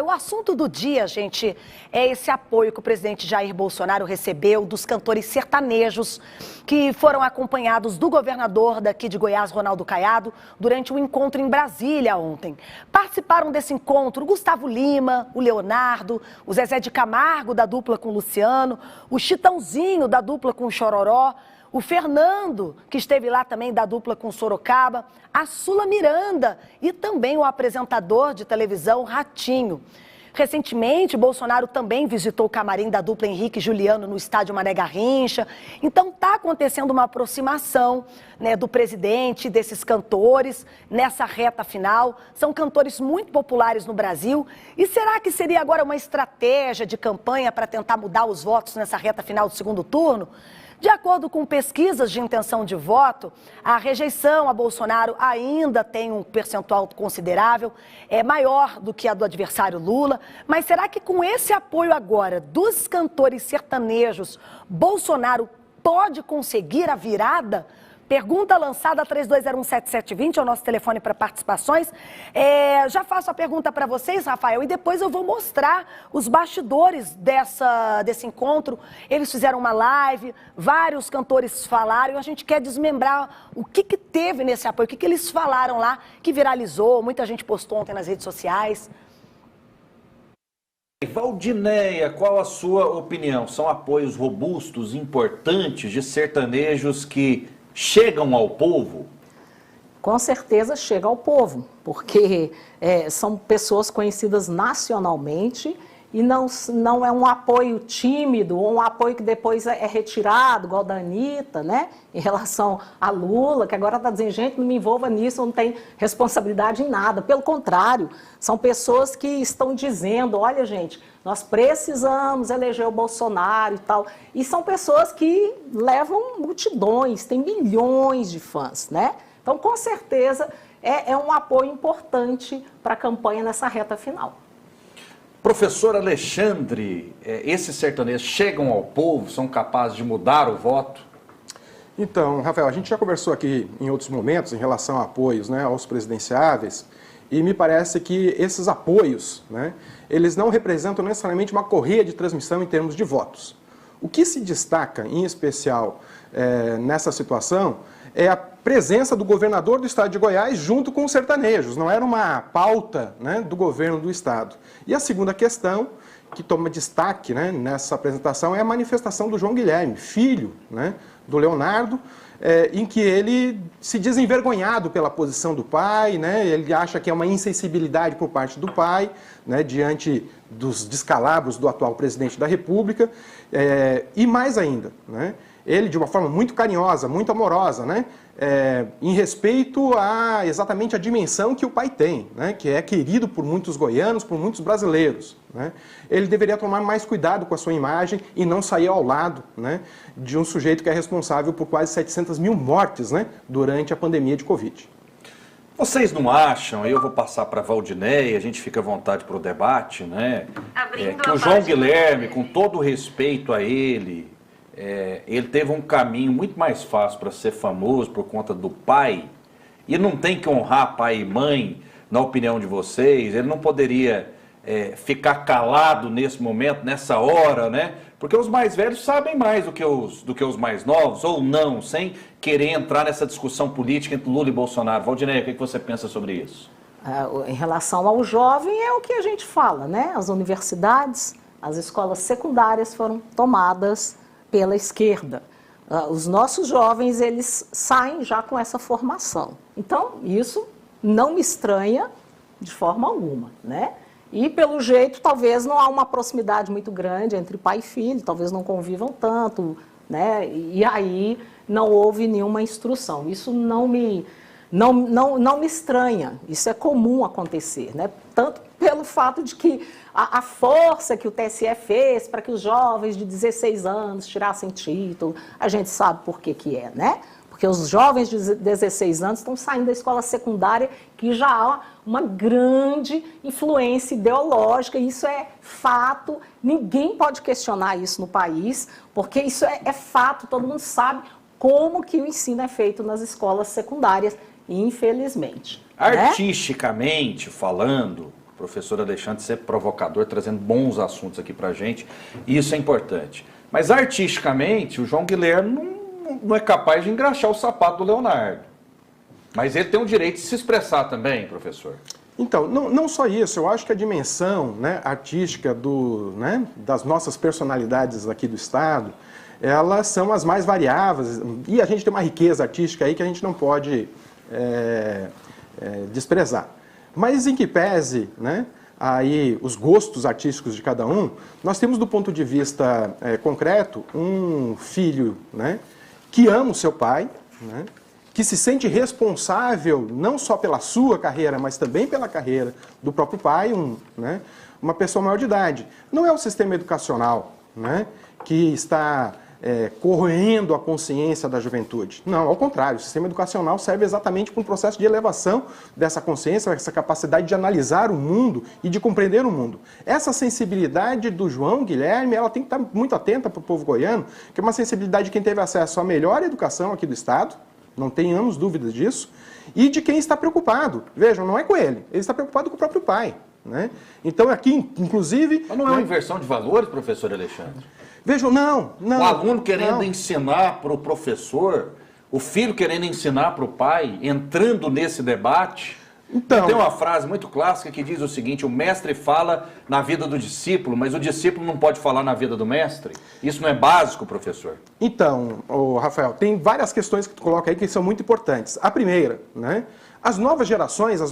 O assunto do dia, gente, é esse apoio que o presidente Jair Bolsonaro recebeu dos cantores sertanejos que foram acompanhados do governador daqui de Goiás, Ronaldo Caiado, durante um encontro em Brasília ontem. Participaram desse encontro o Gustavo Lima, o Leonardo, o Zezé de Camargo, da dupla com o Luciano, o Chitãozinho, da dupla com o Chororó, o Fernando, que esteve lá também da dupla com Sorocaba, a Sula Miranda e também o apresentador de televisão Ratinho. Recentemente, Bolsonaro também visitou o camarim da dupla Henrique e Juliano no estádio Mané Garrincha. Então está acontecendo uma aproximação, né, do presidente, desses cantores, nessa reta final. São cantores muito populares no Brasil. E será que seria agora uma estratégia de campanha para tentar mudar os votos nessa reta final do segundo turno? De acordo com pesquisas de intenção de voto, a rejeição a Bolsonaro ainda tem um percentual considerável, é maior do que a do adversário Lula. Mas será que com esse apoio agora dos cantores sertanejos, Bolsonaro pode conseguir a virada? Pergunta lançada 32017720, é o nosso telefone para participações. Já faço a pergunta para vocês, Rafael, e depois eu vou mostrar os bastidores desse encontro. Eles fizeram uma live, vários cantores falaram, e a gente quer desmembrar o que teve nesse apoio, o que eles falaram lá, que viralizou, muita gente postou ontem nas redes sociais. Valdineia, qual a sua opinião? São apoios robustos, importantes de sertanejos que chegam ao povo? Com certeza chega ao povo, porque são pessoas conhecidas nacionalmente e não é um apoio tímido ou um apoio que depois é retirado, igual da Anitta, né? Em relação a Lula, que agora está dizendo, gente, não me envolva nisso, não tem responsabilidade em nada. Pelo contrário, são pessoas que estão dizendo, olha, gente, nós precisamos eleger o Bolsonaro e tal. E são pessoas que levam multidões, tem milhões de fãs, né? Então, com certeza, é um apoio importante para a campanha nessa reta final. Professor Alexandre, esses sertanejos chegam ao povo, são capazes de mudar o voto? Então, Rafael, a gente já conversou aqui em outros momentos em relação a apoios, né, aos presidenciáveis, e me parece que esses apoios, né, eles não representam necessariamente uma correia de transmissão em termos de votos. O que se destaca, em especial, nessa situação, é a presença do governador do estado de Goiás junto com os sertanejos. Não era uma pauta, né, do governo do estado. E a segunda questão, que toma destaque, né, nessa apresentação, é a manifestação do João Guilherme, filho, né, do Leonardo, em que ele se diz envergonhado pela posição do pai, né, ele acha que é uma insensibilidade por parte do pai, né, diante dos descalabros do atual presidente da República, e mais ainda, né, ele de uma forma muito carinhosa, muito amorosa, né, em respeito a exatamente a dimensão que o pai tem, né, que é querido por muitos goianos, por muitos brasileiros, né. Ele deveria tomar mais cuidado com a sua imagem e não sair ao lado, né, de um sujeito que é responsável por quase 700 mil mortes, né, durante a pandemia de Covid. Vocês não acham, aí eu vou passar para a Valdineia, a gente fica à vontade para o debate, né, que o João Guilherme, com todo o respeito a ele teve um caminho muito mais fácil para ser famoso por conta do pai, e não tem que honrar pai e mãe, na opinião de vocês? Ele não poderia ficar calado nesse momento, nessa hora, né? Porque os mais velhos sabem mais do que os mais novos, ou não, sem querer entrar nessa discussão política entre Lula e Bolsonaro. Valdineia, o que você pensa sobre isso? Em relação ao jovem, é o que a gente fala, né? As universidades, as escolas secundárias foram tomadas pela esquerda. Os nossos jovens, eles saem já com essa formação. Então, isso não me estranha de forma alguma, né? E, pelo jeito, talvez não há uma proximidade muito grande entre pai e filho, talvez não convivam tanto, né? E aí não houve nenhuma instrução. Isso não me estranha, isso é comum acontecer, né? Tanto pelo fato de que a força que o TSE fez para que os jovens de 16 anos tirassem título, a gente sabe por que é, né? Porque os jovens de 16 anos estão saindo da escola secundária, que já há uma grande influência ideológica, isso é fato, ninguém pode questionar isso no país, porque isso é fato, todo mundo sabe como que o ensino é feito nas escolas secundárias, infelizmente. Artisticamente falando, professor Alexandre sempre provocador, trazendo bons assuntos aqui pra gente, e isso é importante. Mas artisticamente, o João Guilherme não é capaz de engraxar o sapato do Leonardo. Mas ele tem o direito de se expressar também, professor. Então, não só isso, eu acho que a dimensão, né, artística das nossas personalidades aqui do Estado, elas são as mais variáveis, e a gente tem uma riqueza artística aí que a gente não pode desprezar. Mas em que pese, né, aí os gostos artísticos de cada um, nós temos do ponto de vista concreto um filho, né, que ama o seu pai, né, que se sente responsável não só pela sua carreira, mas também pela carreira do próprio pai, uma pessoa maior de idade. Não é o sistema educacional, né, que está corroendo a consciência da juventude. Não, ao contrário, o sistema educacional serve exatamente para um processo de elevação dessa consciência, essa capacidade de analisar o mundo e de compreender o mundo. Essa sensibilidade do João Guilherme, ela tem que estar muito atenta para o povo goiano, que é uma sensibilidade de quem teve acesso à melhor educação aqui do Estado, não tenhamos dúvidas disso, e de quem está preocupado. Vejam, não é com ele está preocupado com o próprio pai, né? Então aqui, inclusive... Mas não é uma inversão de valores, professor Alexandre? Vejam, não. O aluno querendo ensinar para o professor, o filho querendo ensinar para o pai, entrando nesse debate. Então, tem uma frase muito clássica que diz o seguinte: o mestre fala na vida do discípulo, mas o discípulo não pode falar na vida do mestre. Isso não é básico, professor? Então, Rafael, tem várias questões que tu coloca aí que são muito importantes. A primeira, né, as novas gerações,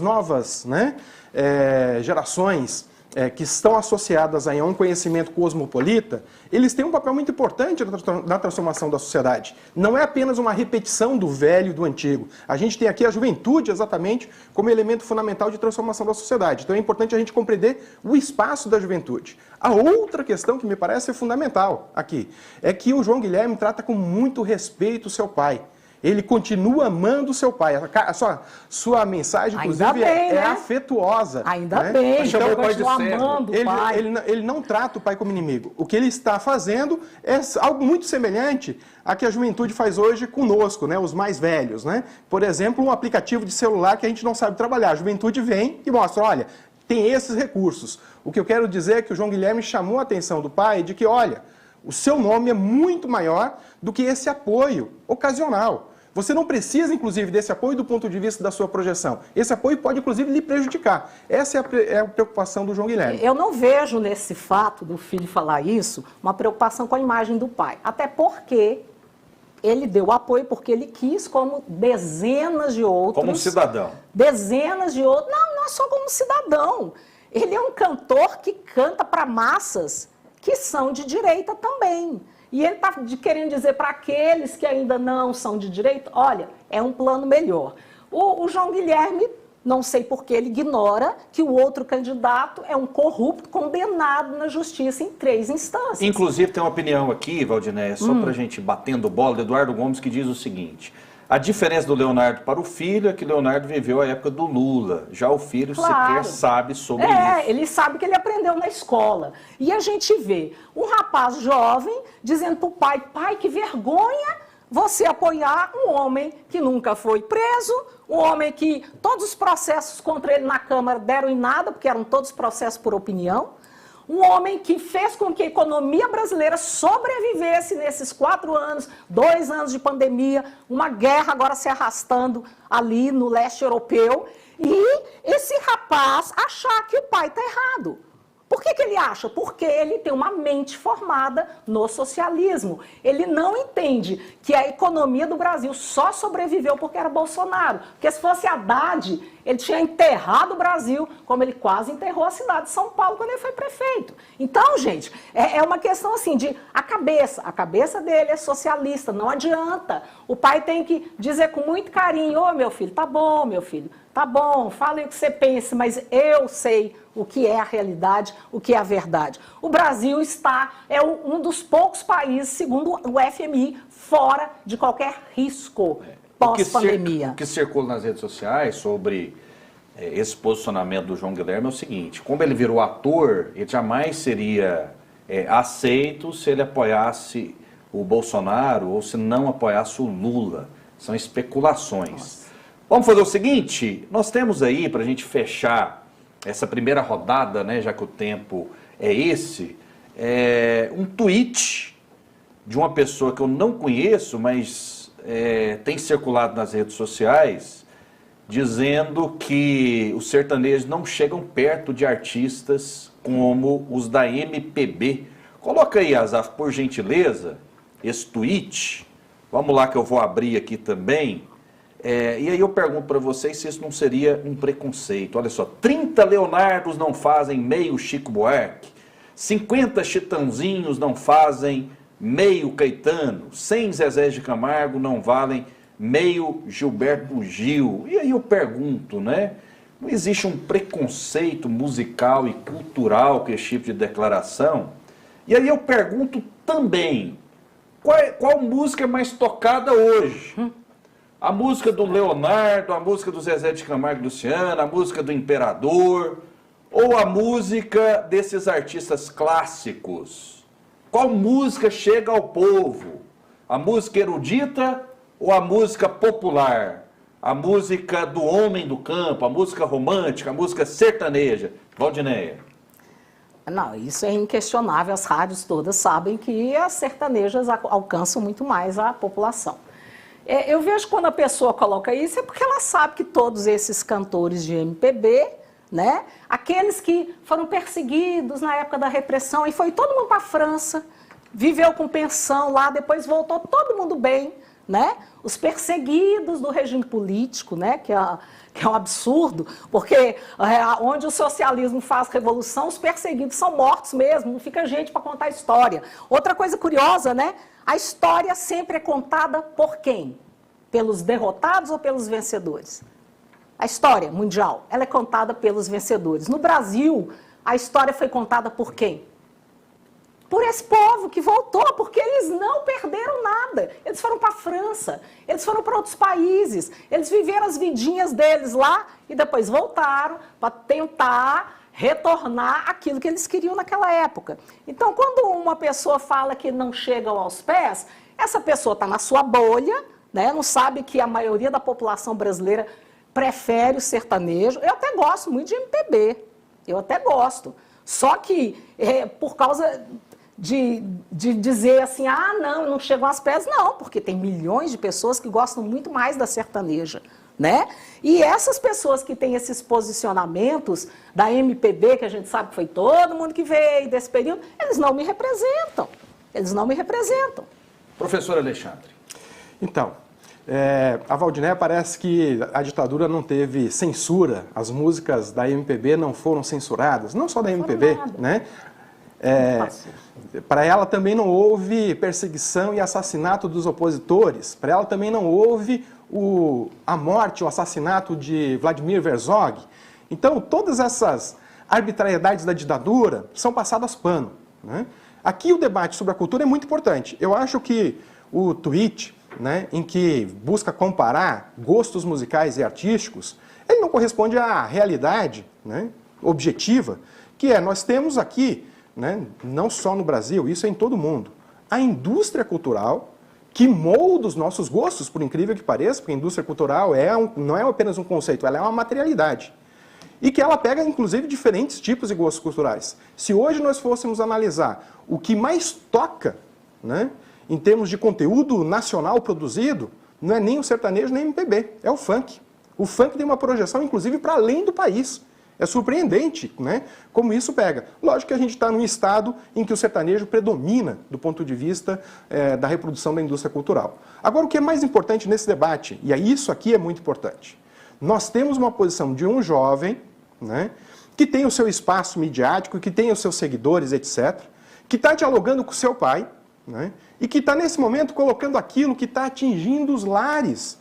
gerações que estão associadas aí a um conhecimento cosmopolita, eles têm um papel muito importante na transformação da sociedade. Não é apenas uma repetição do velho e do antigo. A gente tem aqui a juventude exatamente como elemento fundamental de transformação da sociedade. Então é importante a gente compreender o espaço da juventude. A outra questão que me parece fundamental aqui é que o João Guilherme trata com muito respeito o seu pai. Ele continua amando o seu pai. A sua mensagem, inclusive, é afetuosa. Ainda né? bem, então, ele continua amando o pai. Ele não trata o pai como inimigo. O que ele está fazendo é algo muito semelhante a que a juventude faz hoje conosco, né? Os mais velhos. Né? Por exemplo, um aplicativo de celular que a gente não sabe trabalhar. A juventude vem e mostra, olha, tem esses recursos. O que eu quero dizer é que o João Guilherme chamou a atenção do pai de que, olha, o seu nome é muito maior do que esse apoio ocasional. Você não precisa, inclusive, desse apoio do ponto de vista da sua projeção. Esse apoio pode, inclusive, lhe prejudicar. Essa é a preocupação do João Guilherme. Eu não vejo nesse fato do filho falar isso uma preocupação com a imagem do pai. Até porque ele deu apoio, porque ele quis, como dezenas de outros... Como um cidadão. Dezenas de outros... Não é só como cidadão. Ele é um cantor que canta para massas que são de direita também. E ele está querendo dizer para aqueles que ainda não são de direita, olha, é um plano melhor. O João Guilherme, não sei por que ele ignora que o outro candidato é um corrupto condenado na justiça em 3 instâncias. Inclusive tem uma opinião aqui, Valdinéia, só para a gente batendo bola, do Eduardo Gomes, que diz o seguinte: a diferença do Leonardo para o filho é que Leonardo viveu a época do Lula. Já o filho sequer sabe sobre isso. Ele sabe que ele aprendeu na escola. E a gente vê um rapaz jovem dizendo para o pai, pai, que vergonha você apoiar um homem que nunca foi preso, um homem que todos os processos contra ele na Câmara deram em nada, porque eram todos processos por opinião. Um homem que fez com que a economia brasileira sobrevivesse nesses 4 anos, 2 anos de pandemia, uma guerra agora se arrastando ali no leste europeu. E esse rapaz achar que o pai está errado. Por que ele acha? Porque ele tem uma mente formada no socialismo. Ele não entende que a economia do Brasil só sobreviveu porque era Bolsonaro. Porque se fosse Haddad, ele tinha enterrado o Brasil, como ele quase enterrou a cidade de São Paulo quando ele foi prefeito. Então, gente, é uma questão assim de a cabeça dele é socialista, não adianta. O pai tem que dizer com muito carinho, ô meu filho, tá bom, meu filho, tá bom, fala aí o que você pensa, mas eu sei o que é a realidade, o que é a verdade. O Brasil é um dos poucos países, segundo o FMI, fora de qualquer risco pós-pandemia. O que circula nas redes sociais sobre esse posicionamento do João Guilherme é o seguinte: como ele virou ator, ele jamais seria aceito se ele apoiasse o Bolsonaro ou se não apoiasse o Lula. São especulações. Nossa. Vamos fazer o seguinte, nós temos aí, para a gente fechar essa primeira rodada, né, já que o tempo é esse, um tweet de uma pessoa que eu não conheço, mas tem circulado nas redes sociais, dizendo que os sertanejos não chegam perto de artistas como os da MPB. Coloca aí, Asaf, por gentileza, esse tweet. Vamos lá que eu vou abrir aqui também. E aí eu pergunto para vocês se isso não seria um preconceito. Olha só, 30 Leonardos não fazem meio Chico Buarque, 50 Chitãozinhos não fazem meio Caetano, 100 Zezé de Camargo não valem meio Gilberto Gil. E aí eu pergunto, né? Não existe um preconceito musical e cultural com esse tipo de declaração? E aí eu pergunto também, qual música é mais tocada hoje? A música do Leonardo, a música do Zezé de Camargo e Luciano, a música do Imperador, ou a música desses artistas clássicos? Qual música chega ao povo? A música erudita ou a música popular? A música do homem do campo, a música romântica, a música sertaneja? Valdinéia. Não, isso é inquestionável, as rádios todas sabem que as sertanejas alcançam muito mais a população. Eu vejo quando a pessoa coloca isso, é porque ela sabe que todos esses cantores de MPB, né, aqueles que foram perseguidos na época da repressão, e foi todo mundo para a França, viveu com pensão lá, depois voltou todo mundo bem, né? Os perseguidos do regime político, né, que é um absurdo, porque onde o socialismo faz revolução, os perseguidos são mortos mesmo, não fica gente para contar a história. Outra coisa curiosa, né? A história sempre é contada por quem? Pelos derrotados ou pelos vencedores? A história mundial, ela é contada pelos vencedores. No Brasil, a história foi contada por quem? Por esse povo que voltou, porque eles não perderam nada. Eles foram para a França, eles foram para outros países, eles viveram as vidinhas deles lá e depois voltaram para tentar retornar aquilo que eles queriam naquela época. Então, quando uma pessoa fala que não chegam aos pés, essa pessoa está na sua bolha, né? Não sabe que a maioria da população brasileira prefere o sertanejo. Eu até gosto muito de MPB, eu até gosto. Só que por causa de dizer assim, não chegam aos pés, não, porque tem milhões de pessoas que gostam muito mais da sertaneja, né? E essas pessoas que têm esses posicionamentos da MPB, que a gente sabe que foi todo mundo que veio desse período, eles não me representam, eles não me representam. Professor Alexandre. Então, a Valdinéia parece que a ditadura não teve censura, as músicas da MPB não foram censuradas, não só da MPB, né? Para ela também não houve perseguição e assassinato dos opositores, para ela também não houve a morte, o assassinato de Vladimir Herzog. Então, todas essas arbitrariedades da ditadura são passadas pano, né? Aqui o debate sobre a cultura é muito importante. Eu acho que o tweet, né, em que busca comparar gostos musicais e artísticos, ele não corresponde à realidade, né, objetiva, que nós temos aqui, né, não só no Brasil, isso é em todo o mundo, a indústria cultural que molda os nossos gostos, por incrível que pareça, porque a indústria cultural não é apenas um conceito, ela é uma materialidade. E que ela pega, inclusive, diferentes tipos de gostos culturais. Se hoje nós fôssemos analisar o que mais toca, né, em termos de conteúdo nacional produzido, não é nem o sertanejo nem o MPB, é o funk. O funk tem uma projeção, inclusive, para além do país. É surpreendente, né, como isso pega. Lógico que a gente está num estado em que o sertanejo predomina do ponto de vista da reprodução da indústria cultural. Agora, o que é mais importante nesse debate, e isso aqui é muito importante, nós temos uma posição de um jovem, né, que tem o seu espaço midiático, que tem os seus seguidores, etc., que está dialogando com o seu pai, né, e que está, nesse momento, colocando aquilo que está atingindo os lares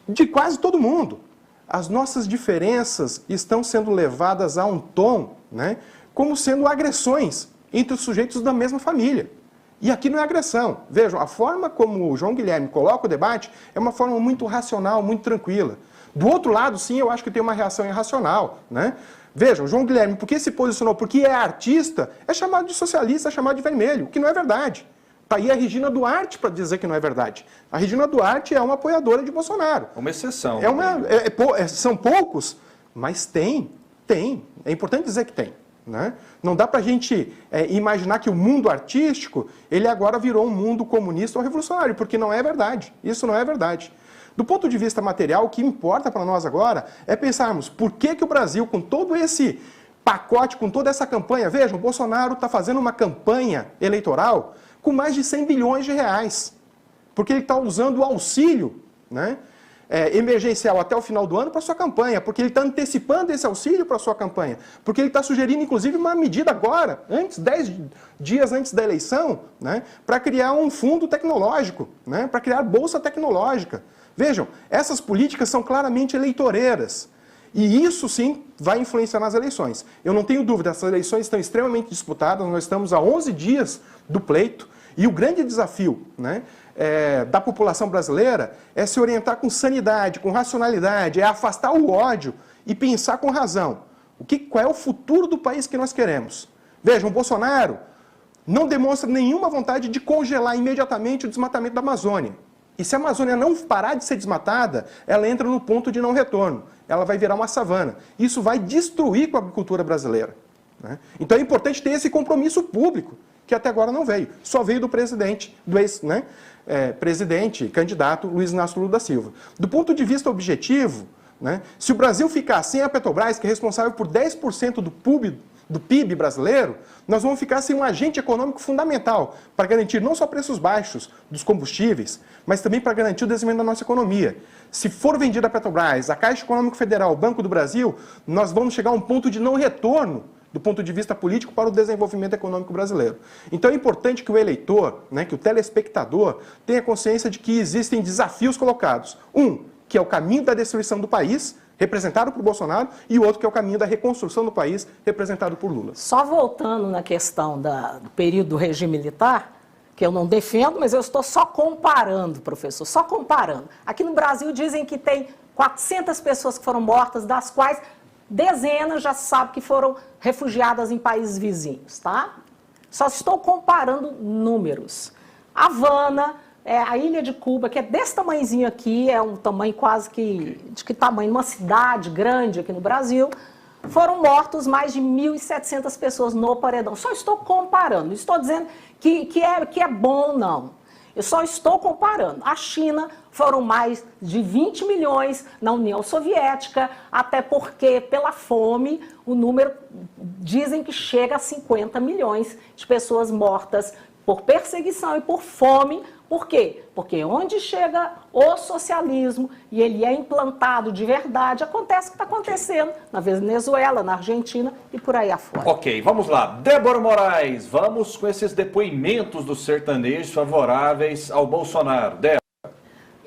de quase todo mundo. As nossas diferenças estão sendo levadas a um tom, né, como sendo agressões entre os sujeitos da mesma família. E aqui não é agressão. Vejam, a forma como o João Guilherme coloca o debate é uma forma muito racional, muito tranquila. Do outro lado, sim, eu acho que tem uma reação irracional, né? Vejam, João Guilherme, porque se posicionou, porque é artista, é chamado de socialista, é chamado de vermelho, que não é verdade. Está aí a Regina Duarte para dizer que não é verdade. A Regina Duarte é uma apoiadora de Bolsonaro. Uma exceção. São poucos, mas tem. Tem, é importante dizer que tem. Né? Não dá para a gente imaginar que o mundo artístico, ele agora virou um mundo comunista ou revolucionário, porque não é verdade. Isso não é verdade. Do ponto de vista material, o que importa para nós agora é pensarmos por que o Brasil, com todo esse pacote, com toda essa campanha, vejam, o Bolsonaro está fazendo uma campanha eleitoral com mais de 100 bilhões de reais, porque ele está usando o auxílio, né, emergencial até o final do ano para sua campanha, porque ele está antecipando esse auxílio para sua campanha, porque ele está sugerindo, inclusive, uma medida agora, 10 dias antes da eleição, né, para criar um fundo tecnológico, né, para criar bolsa tecnológica. Vejam, essas políticas são claramente eleitoreiras. E isso, sim, vai influenciar nas eleições. Eu não tenho dúvida, essas eleições estão extremamente disputadas, nós estamos a 11 dias do pleito, e o grande desafio, né, da população brasileira é se orientar com sanidade, com racionalidade, é afastar o ódio e pensar com razão. Qual é o futuro do país que nós queremos? Vejam, o Bolsonaro não demonstra nenhuma vontade de congelar imediatamente o desmatamento da Amazônia. E se a Amazônia não parar de ser desmatada, ela entra no ponto de não retorno. Ela vai virar uma savana. Isso vai destruir com a agricultura brasileira. Né? Então é importante ter esse compromisso público, que até agora não veio. Só veio do presidente, do ex-presidente, candidato Luiz Inácio Lula da Silva. Do ponto de vista objetivo, né, se o Brasil ficar sem a Petrobras, que é responsável por 10% do PIB brasileiro, nós vamos ficar sem um agente econômico fundamental para garantir não só preços baixos dos combustíveis, mas também para garantir o desenvolvimento da nossa economia. Se for vendida a Petrobras, a Caixa Econômica Federal, o Banco do Brasil, nós vamos chegar a um ponto de não retorno do ponto de vista político para o desenvolvimento econômico brasileiro. Então é importante que o eleitor, né, que o telespectador, tenha consciência de que existem desafios colocados. Um, que é o caminho da destruição do país, representado por Bolsonaro, e o outro que é o caminho da reconstrução do país, representado por Lula. Só voltando na questão do período do regime militar, que eu não defendo, mas eu estou só comparando, professor, só comparando. Aqui no Brasil dizem que tem 400 pessoas que foram mortas, das quais dezenas já se sabe que foram refugiadas em países vizinhos, tá? Só estou comparando números. Havana, a ilha de Cuba, que é desse tamanhozinho aqui, é um tamanho quase que... De que tamanho? Uma cidade grande aqui no Brasil. Foram mortos mais de 1.700 pessoas no paredão. Só estou comparando, não estou dizendo que é bom, não. Eu só estou comparando. A China foram mais de 20 milhões na União Soviética, até porque, pela fome, o número dizem que chega a 50 milhões de pessoas mortas por perseguição e por fome. Por quê? Porque onde chega o socialismo e ele é implantado de verdade, acontece o que está acontecendo na Venezuela, na Argentina e por aí afora. Ok, vamos lá. Débora Moraes, vamos com esses depoimentos dos sertanejos favoráveis ao Bolsonaro. Débora.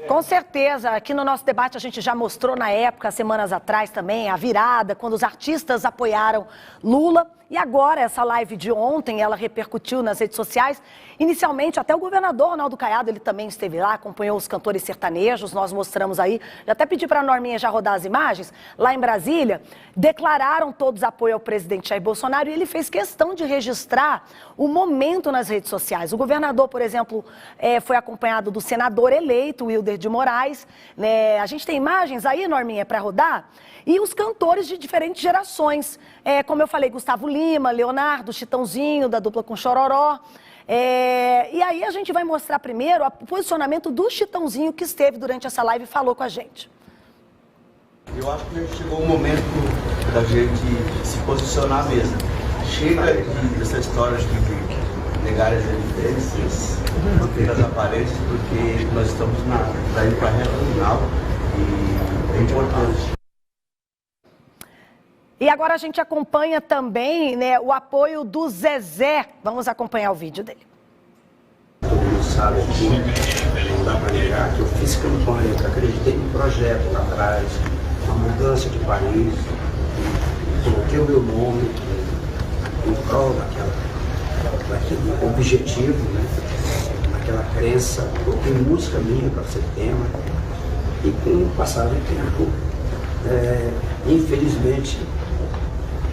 Com certeza, aqui no nosso debate a gente já mostrou na época, semanas atrás também, a virada, quando os artistas apoiaram Lula. E agora, essa live de ontem, ela repercutiu nas redes sociais. Inicialmente, até o governador Ronaldo Caiado, ele também esteve lá, acompanhou os cantores sertanejos, nós mostramos aí. Já até pedi para a Norminha já rodar as imagens. Lá em Brasília, declararam todos apoio ao presidente Jair Bolsonaro e ele fez questão de registrar o momento nas redes sociais. O governador, por exemplo, foi acompanhado do senador eleito, Wilder de Moraes. A gente tem imagens aí, Norminha, para rodar? E os cantores de diferentes gerações, como eu falei, Gustavo Lima, Leonardo, Chitãozinho, da dupla com Chororó. E aí a gente vai mostrar primeiro o posicionamento do Chitãozinho, que esteve durante essa live e falou com a gente. Eu acho que chegou o momento da gente se posicionar mesmo. Chega dessa história de negar as evidências, manter as aparências, porque nós estamos indo para a reta final e é importante. E agora a gente acompanha também, né, o apoio do Zezé. Vamos acompanhar o vídeo dele. Todo mundo sabe que não dá para negar que eu fiz campanha, que acreditei no projeto lá atrás, uma mudança de país, coloquei o meu nome em prol daquele objetivo, né, naquela crença, coloquei música minha para ser tema e com o passar do tempo, infelizmente,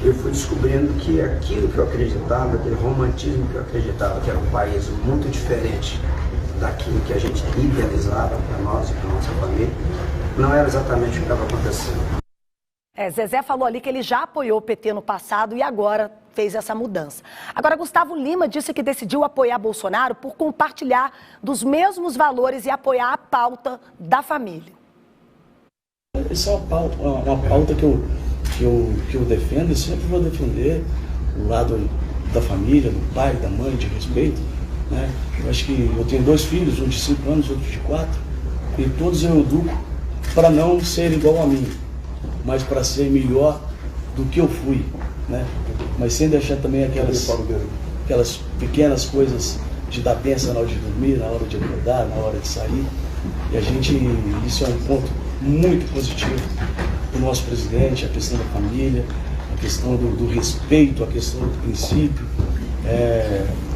eu fui descobrindo que aquilo que eu acreditava, aquele romantismo que eu acreditava, que era um país muito diferente daquilo que a gente idealizava para nós e para a nossa família, não era exatamente o que estava acontecendo. Zezé falou ali que ele já apoiou o PT no passado e agora fez essa mudança. Agora, Gustavo Lima disse que decidiu apoiar Bolsonaro por compartilhar dos mesmos valores e apoiar a pauta da família. Essa é uma pauta que eu defendo e sempre vou defender o lado da família, do pai, da mãe, de respeito, né? Eu acho que eu tenho 2 filhos, um de 5 anos, outro de 4, e todos eu educo para não ser igual a mim, mas para ser melhor do que eu fui, né? Mas sem deixar também aquelas pequenas coisas de dar pensa na hora de dormir, na hora de acordar, na hora de sair. E isso é um ponto muito positivo do nosso presidente, a questão da família, a questão do respeito, a questão do princípio.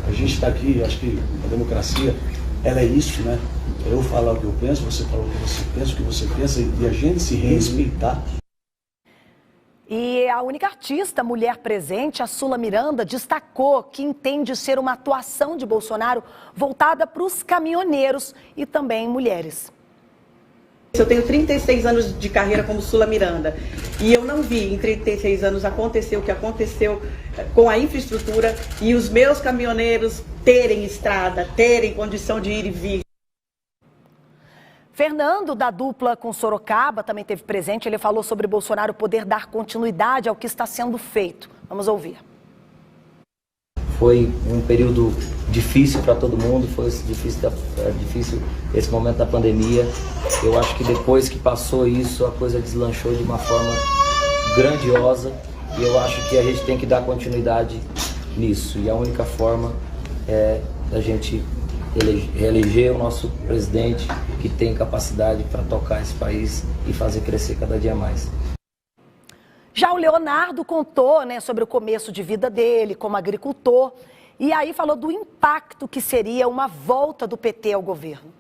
A gente está aqui, acho que a democracia, ela é isso, né? Eu falar o que eu penso, você falar o que você pensa, e a gente se respeitar. E a única artista mulher presente, a Sula Miranda, destacou que entende ser uma atuação de Bolsonaro voltada para os caminhoneiros e também mulheres. Eu tenho 36 anos de carreira como Sula Miranda e eu não vi em 36 anos acontecer o que aconteceu com a infraestrutura e os meus caminhoneiros terem estrada, terem condição de ir e vir. Fernando, da dupla com Sorocaba, também esteve presente. Ele falou sobre Bolsonaro poder dar continuidade ao que está sendo feito. Vamos ouvir. Foi um período difícil para todo mundo, foi difícil esse momento da pandemia. Eu acho que depois que passou isso, a coisa deslanchou de uma forma grandiosa. E eu acho que a gente tem que dar continuidade nisso. E a única forma é a gente reeleger o nosso presidente que tem capacidade para tocar esse país e fazer crescer cada dia mais. Já o Leonardo contou, né, sobre o começo de vida dele como agricultor e aí falou do impacto que seria uma volta do PT ao governo.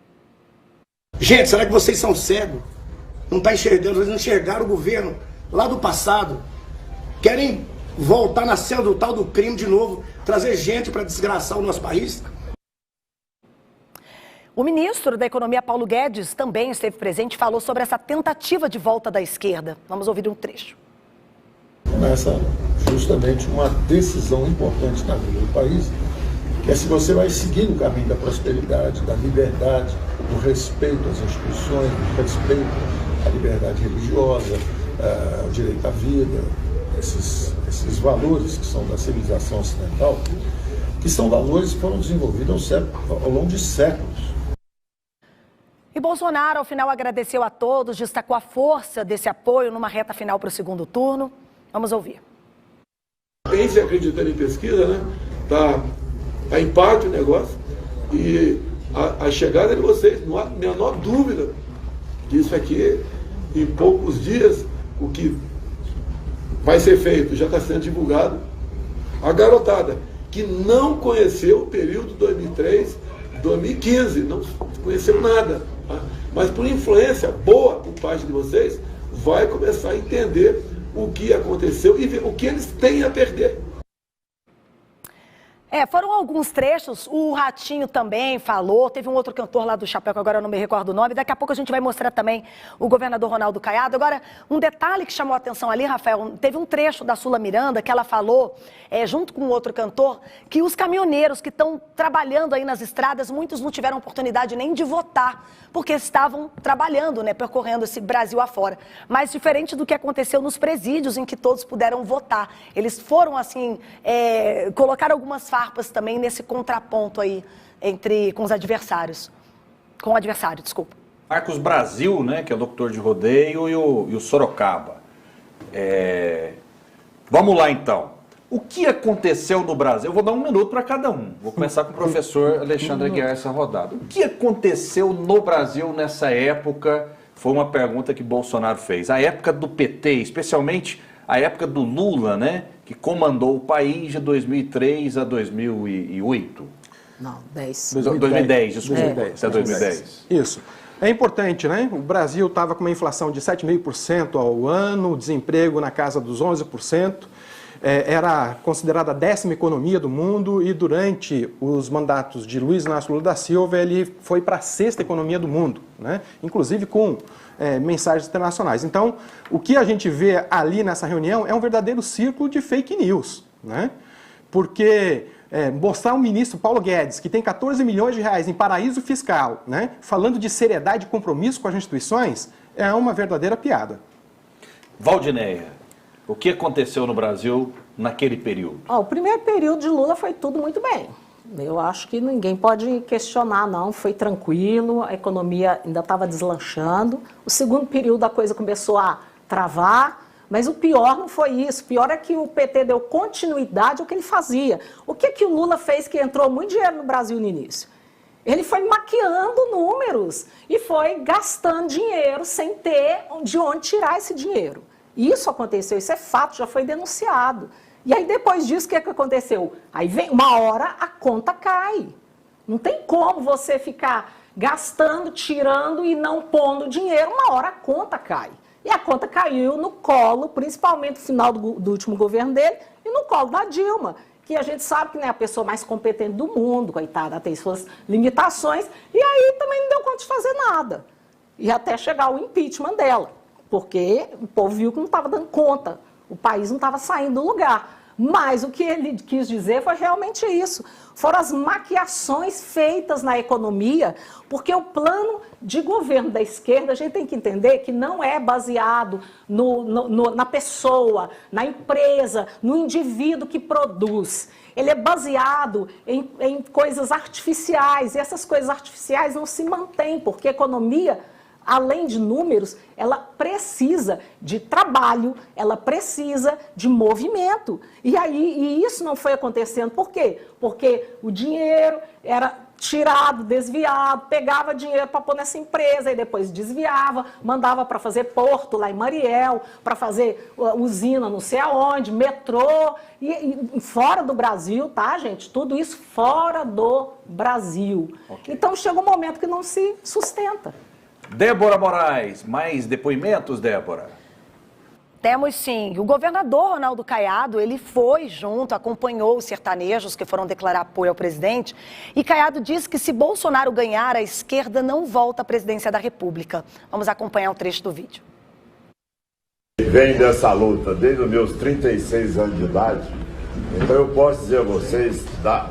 Gente, será que vocês são cegos? Não está enxergando, vocês não enxergaram o governo lá do passado. Querem voltar na cena do tal do crime de novo, trazer gente para desgraçar o nosso país? O ministro da Economia, Paulo Guedes, também esteve presente e falou sobre essa tentativa de volta da esquerda. Vamos ouvir um trecho. Começa justamente uma decisão importante na vida do país, que é se você vai seguir no caminho da prosperidade, da liberdade, do respeito às instituições, do respeito à liberdade religiosa, ao direito à vida, esses valores que são da civilização ocidental, que são valores que foram desenvolvidos ao longo de séculos. E Bolsonaro, ao final, agradeceu a todos, destacou a força desse apoio numa reta final para o segundo turno. Vamos ouvir. Pense acreditando em pesquisa, né? Tá em parte o negócio. E a chegada de vocês, não há a menor dúvida disso aqui, em poucos dias, o que vai ser feito já está sendo divulgado. A garotada que não conheceu o período 2003, 2015, não conheceu nada, tá? Mas por influência boa por parte de vocês, vai começar a entender o que aconteceu e ver o que eles têm a perder. Foram alguns trechos, o Ratinho também falou, teve um outro cantor lá do Chapéu, que agora eu não me recordo o nome, daqui a pouco a gente vai mostrar também o governador Ronaldo Caiado. Agora, um detalhe que chamou a atenção ali, Rafael, teve um trecho da Sula Miranda que ela falou, junto com outro cantor, que os caminhoneiros que estão trabalhando aí nas estradas, muitos não tiveram oportunidade nem de votar, porque estavam trabalhando, né, percorrendo esse Brasil afora. Mas diferente do que aconteceu nos presídios, em que todos puderam votar. Eles foram, assim, colocaram algumas farpas também nesse contraponto aí com os adversários. Com o adversário, desculpa. Marcos Brasil, né, que é o doutor de rodeio, e o Sorocaba. Vamos lá, então. O que aconteceu no Brasil? Eu vou dar um minuto para cada um. Vou começar com o professor Alexandre Aguiar essa rodada. O que aconteceu no Brasil nessa época? Foi uma pergunta que Bolsonaro fez. A época do PT, especialmente a época do Lula, né? Que comandou o país de 2003 a 2008. Não, 2010, desculpa. 2010. Isso. É importante, né? O Brasil estava com uma inflação de 7,5% ao ano, o desemprego na casa dos 11%. era considerada a 10ª economia do mundo e durante os mandatos de Luiz Inácio Lula da Silva ele foi para a 6ª economia do mundo, né? Inclusive com mensagens internacionais. Então, o que a gente vê ali nessa reunião é um verdadeiro círculo de fake news, né? Porque mostrar um ministro, Paulo Guedes, que tem 14 milhões de reais em paraíso fiscal, né, falando de seriedade e compromisso com as instituições, é uma verdadeira piada. Valdinéia, o que aconteceu no Brasil naquele período? O primeiro período de Lula foi tudo muito bem. Eu acho que ninguém pode questionar, não. Foi tranquilo, a economia ainda estava deslanchando. O segundo período a coisa começou a travar, mas o pior não foi isso. O pior é que o PT deu continuidade ao que ele fazia. O que o Lula fez que entrou muito dinheiro no Brasil no início? Ele foi maquiando números e foi gastando dinheiro sem ter de onde tirar esse dinheiro. Isso aconteceu, isso é fato, já foi denunciado. E aí depois disso, o que aconteceu? Aí vem uma hora a conta cai. Não tem como você ficar gastando, tirando e não pondo dinheiro, uma hora a conta cai. E a conta caiu no colo, principalmente no final do último governo dele, e no colo da Dilma, que a gente sabe que não é a pessoa mais competente do mundo, coitada, tem suas limitações, e aí também não deu conta de fazer nada. E até chegar o impeachment dela, porque o povo viu que não estava dando conta, o país não estava saindo do lugar. Mas o que ele quis dizer foi realmente isso. Foram as maquiações feitas na economia, porque o plano de governo da esquerda, a gente tem que entender que não é baseado na pessoa, na empresa, no indivíduo que produz. Ele é baseado em coisas artificiais, e essas coisas artificiais não se mantêm, porque a economia, além de números, ela precisa de trabalho, ela precisa de movimento. E isso não foi acontecendo. Por quê? Porque o dinheiro era tirado, desviado, pegava dinheiro para pôr nessa empresa e depois desviava, mandava para fazer porto lá em Mariel, para fazer usina não sei aonde, metrô, e fora do Brasil, tá, gente? Tudo isso fora do Brasil. Okay. Então chega um momento que não se sustenta. Débora Moraes, mais depoimentos, Débora? Temos sim. O governador Ronaldo Caiado, ele foi junto, acompanhou os sertanejos que foram declarar apoio ao presidente. E Caiado disse que se Bolsonaro ganhar, a esquerda não volta à presidência da República. Vamos acompanhar um trecho do vídeo. Vem dessa luta desde os meus 36 anos de idade, então eu posso dizer a vocês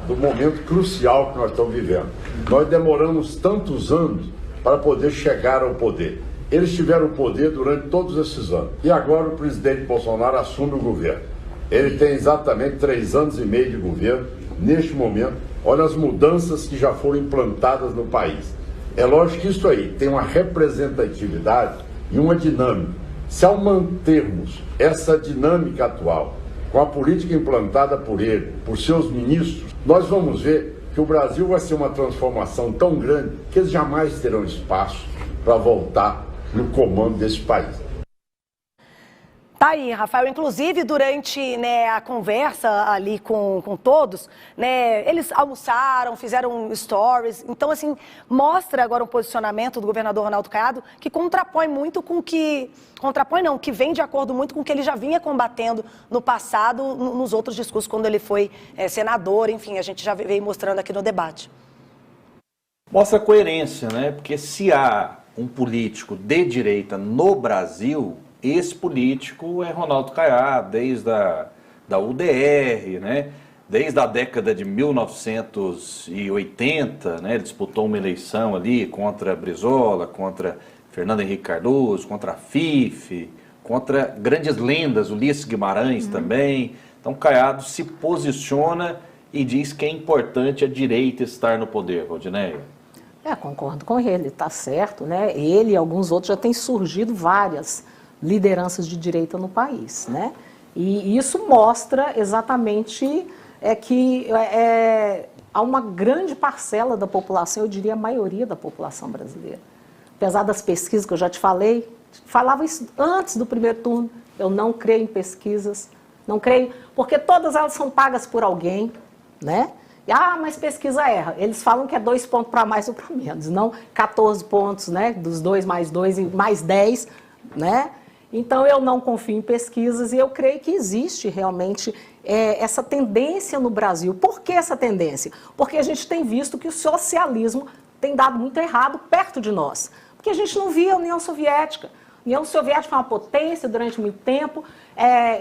do momento crucial que nós estamos vivendo. Nós demoramos tantos anos para poder chegar ao poder. Eles tiveram o poder durante todos esses anos. E agora o presidente Bolsonaro assume o governo. Ele tem exatamente 3 anos e meio de governo. Neste momento, olha as mudanças que já foram implantadas no país. É lógico que isso aí tem uma representatividade e uma dinâmica. Se ao mantermos essa dinâmica atual, com a política implantada por ele, por seus ministros, nós vamos ver que o Brasil vai ser uma transformação tão grande que eles jamais terão espaço para voltar no comando desse país. Tá aí, Rafael. Inclusive, durante a conversa ali com todos, eles almoçaram, fizeram stories. Então, assim, mostra agora um posicionamento do governador Ronaldo Caiado que contrapõe muito com que... Contrapõe não, que vem de acordo muito com o que ele já vinha combatendo no passado, nos outros discursos, quando ele foi senador. Enfim, a gente já veio mostrando aqui no debate. Mostra coerência, né? Porque se há um político de direita no Brasil, esse político é Ronaldo Caiado, desde da UDR, né? Desde a década de 1980, né? Ele disputou uma eleição ali contra Brizola, contra Fernando Henrique Cardoso, contra a FIF, contra grandes lendas, Ulisses Guimarães também. Então Caiado se posiciona e diz que é importante a direita estar no poder, Valdinéia. Concordo com ele, está certo, né? Ele e alguns outros já têm surgido várias lideranças de direita no país, né? E isso mostra exatamente que há uma grande parcela da população, eu diria a maioria da população brasileira. Apesar das pesquisas que eu já te falei, falava isso antes do primeiro turno, eu não creio em pesquisas, não creio, porque todas elas são pagas por alguém, né? Mas pesquisa erra. Eles falam que é 2 pontos para mais ou para menos, não 14 pontos, né? Dos 2 mais 2 e mais 10, né? Então, eu não confio em pesquisas e eu creio que existe realmente essa tendência no Brasil. Por que essa tendência? Porque a gente tem visto que o socialismo tem dado muito errado perto de nós. Porque a gente não via a União Soviética. A União Soviética foi uma potência durante muito tempo,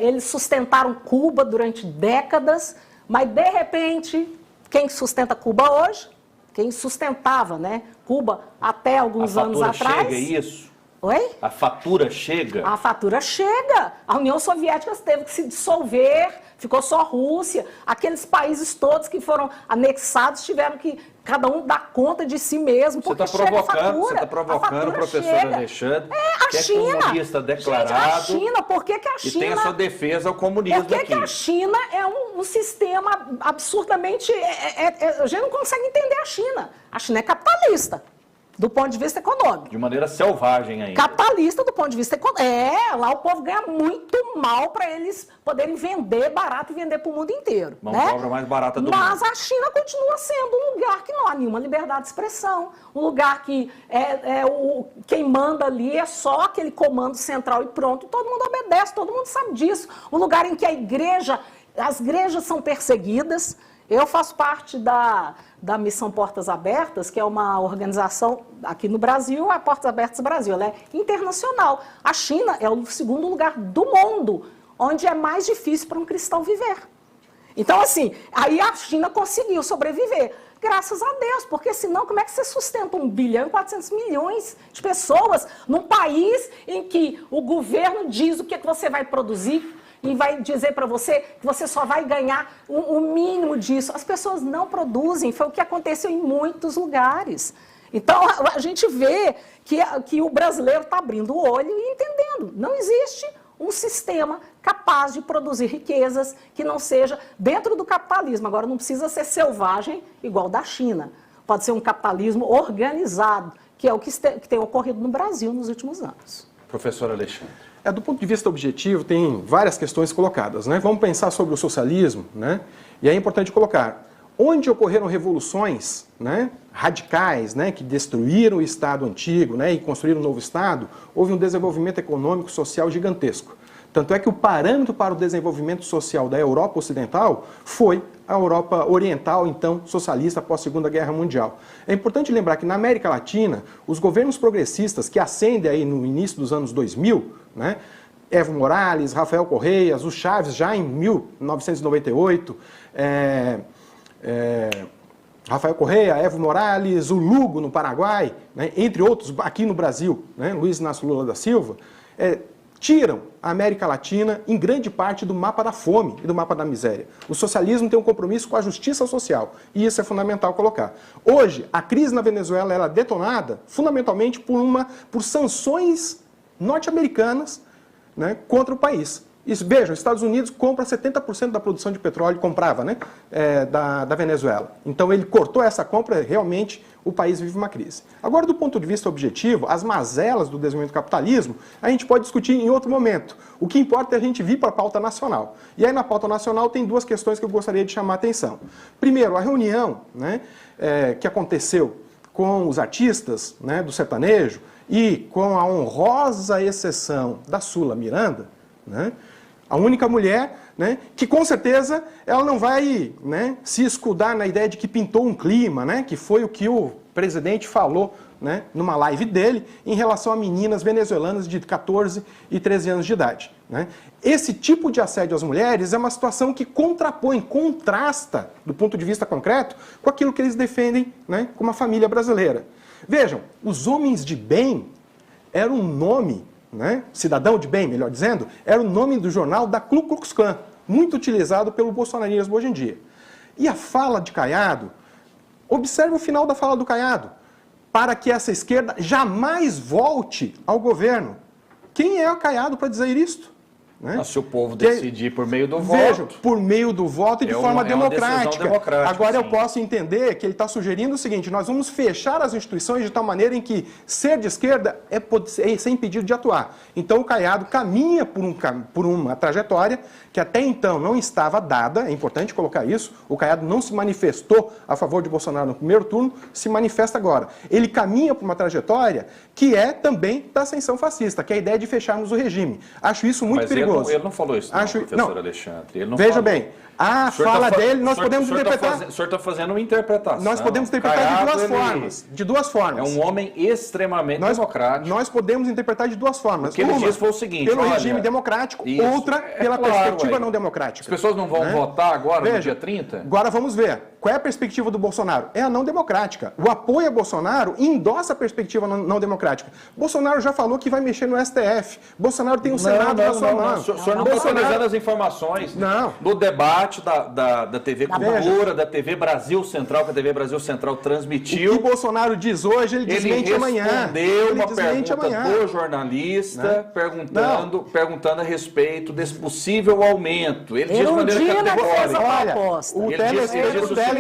eles sustentaram Cuba durante décadas, mas, de repente, quem sustenta Cuba hoje? Quem sustentava, né, Cuba até alguns anos atrás... A fatura chega, isso? Oi? A fatura chega? A fatura chega. A União Soviética teve que se dissolver, ficou só a Rússia. Aqueles países todos que foram anexados tiveram que cada um dar conta de si mesmo, porque chega a fatura. Você está provocando, professor Alexandre, a China. É comunista declarado. Gente, a China, por que a China... E tem a sua defesa ao comunismo aqui. Por que a China é um sistema absurdamente... a gente não consegue entender a China. A China é capitalista. Do ponto de vista econômico. De maneira selvagem ainda. Capitalista do ponto de vista econômico. Lá o povo ganha muito mal para eles poderem vender barato e vender para o mundo inteiro. Mão de obra mais barata do mundo. Mas a China continua sendo um lugar que não há nenhuma liberdade de expressão. Um lugar que quem manda ali é só aquele comando central e pronto. Todo mundo obedece, todo mundo sabe disso. Um lugar em que as igrejas são perseguidas. Eu faço parte da Missão Portas Abertas, que é uma organização aqui no Brasil, a Portas Abertas Brasil, ela é internacional. A China é o segundo lugar do mundo onde é mais difícil para um cristão viver. Então, assim, aí a China conseguiu sobreviver. Graças a Deus, porque senão como é que você sustenta 1 bilhão e 400 milhões de pessoas num país em que o governo diz o que você vai produzir, e vai dizer para você que você só vai ganhar o mínimo disso. As pessoas não produzem, foi o que aconteceu em muitos lugares. Então, a gente vê que o brasileiro está abrindo o olho e entendendo. Não existe um sistema capaz de produzir riquezas que não seja dentro do capitalismo. Agora, não precisa ser selvagem igual da China. Pode ser um capitalismo organizado, que é o que tem ocorrido no Brasil nos últimos anos. Professor Alexandre. Do ponto de vista objetivo, tem várias questões colocadas, né? Vamos pensar sobre o socialismo, né? E é importante colocar, onde ocorreram revoluções, né, radicais, né, que destruíram o Estado antigo, né, e construíram um novo Estado, houve um desenvolvimento econômico e social gigantesco. Tanto é que o parâmetro para o desenvolvimento social da Europa Ocidental foi a Europa Oriental, então socialista, após a Segunda Guerra Mundial. É importante lembrar que na América Latina, os governos progressistas que ascendem aí no início dos anos 2000, né, Evo Morales, Rafael Correa, o Chaves já em 1998, Rafael Correa, Evo Morales, o Lugo no Paraguai, né, entre outros aqui no Brasil, né, Luiz Inácio Lula da Silva, tiram a América Latina em grande parte do mapa da fome e do mapa da miséria. O socialismo tem um compromisso com a justiça social e isso é fundamental colocar. Hoje, a crise na Venezuela é detonada fundamentalmente por sanções norte-americanas, né, contra o país. Isso, vejam, os Estados Unidos compra 70% da produção de petróleo, comprava, né, da Venezuela. Então ele cortou essa compra, realmente o país vive uma crise. Agora, do ponto de vista objetivo, as mazelas do desenvolvimento do capitalismo, a gente pode discutir em outro momento. O que importa é a gente vir para a pauta nacional. E aí na pauta nacional tem duas questões que eu gostaria de chamar a atenção. Primeiro, a reunião, né, que aconteceu com os artistas, né, do sertanejo e com a honrosa exceção da Sula Miranda, né, a única mulher, né, que com certeza ela não vai, né, se escudar na ideia de que pintou um clima, né, que foi o que o presidente falou, né, numa live dele em relação a meninas venezuelanas de 14 e 13 anos de idade. Né. Esse tipo de assédio às mulheres é uma situação que contrapõe, contrasta, do ponto de vista concreto, com aquilo que eles defendem, né, como a família brasileira. Vejam, os homens de bem era um nome, né, cidadão de bem, melhor dizendo, era o nome do jornal da Ku Klux Klan, muito utilizado pelo bolsonarismo hoje em dia. E a fala de Caiado, observe o final da fala do Caiado, para que essa esquerda jamais volte ao governo. Quem é o Caiado para dizer isto? Né? Se o povo decidir por meio do voto... Veja, por meio do voto e de forma democrática. Agora sim. Eu posso entender que ele está sugerindo o seguinte, nós vamos fechar as instituições de tal maneira em que ser de esquerda é ser impedido de atuar. Então o Caiado caminha por uma trajetória que até então não estava dada, é importante colocar isso, o Caiado não se manifestou a favor de Bolsonaro no primeiro turno, se manifesta agora. Ele caminha por uma trajetória que é também da ascensão fascista, que é a ideia de fecharmos o regime. Acho isso muito perigoso. Ele não falou isso, professor Alexandre. Ele não Veja falou. bem, a fala dele, nós podemos interpretar... O senhor está fazendo uma interpretação. Nós podemos interpretar de duas formas. De duas formas. É um homem extremamente democrático. Nós podemos interpretar de duas formas. O que ele disse foi o seguinte... Pelo regime democrático, outra pela perspectiva não democrática. As pessoas não vão votar agora, no dia 30? Agora vamos ver. Qual é a perspectiva do Bolsonaro? É a não democrática. O apoio a Bolsonaro endossa a perspectiva não democrática. Bolsonaro já falou que vai mexer no STF. Bolsonaro tem o Senado na sua mão. O senhor não está atualizando as informações. Não. No debate da TV Cultura, da TV Brasil Central, que a TV Brasil Central transmitiu. O que Bolsonaro diz hoje, ele desmente amanhã. Ele respondeu uma pergunta do jornalista, perguntando a respeito desse possível aumento. Ele diz de maneira categórica. Olha, o telespectador...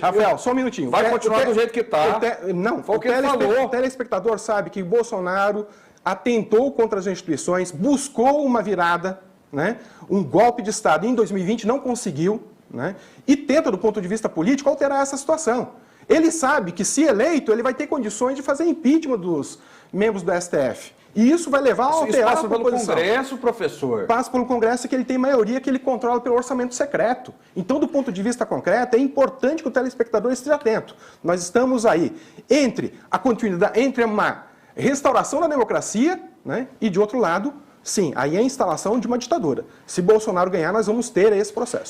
Rafael, só um minutinho. Vai continuar do jeito que está. Não, o telespectador sabe que Bolsonaro atentou contra as instituições, buscou uma virada, né, um golpe de Estado em 2020, não conseguiu, né, e tenta, do ponto de vista político, alterar essa situação. Ele sabe que, se eleito, ele vai ter condições de fazer impeachment dos membros do STF. E isso vai levar a alterar a proposição. Passa pelo Congresso, professor? Passa pelo Congresso, que ele tem maioria, que ele controla pelo orçamento secreto. Então, do ponto de vista concreto, é importante que o telespectador esteja atento. Nós estamos aí entre a continuidade, entre uma restauração da democracia, né, e, de outro lado, sim, aí é a instalação de uma ditadura. Se Bolsonaro ganhar, nós vamos ter esse processo.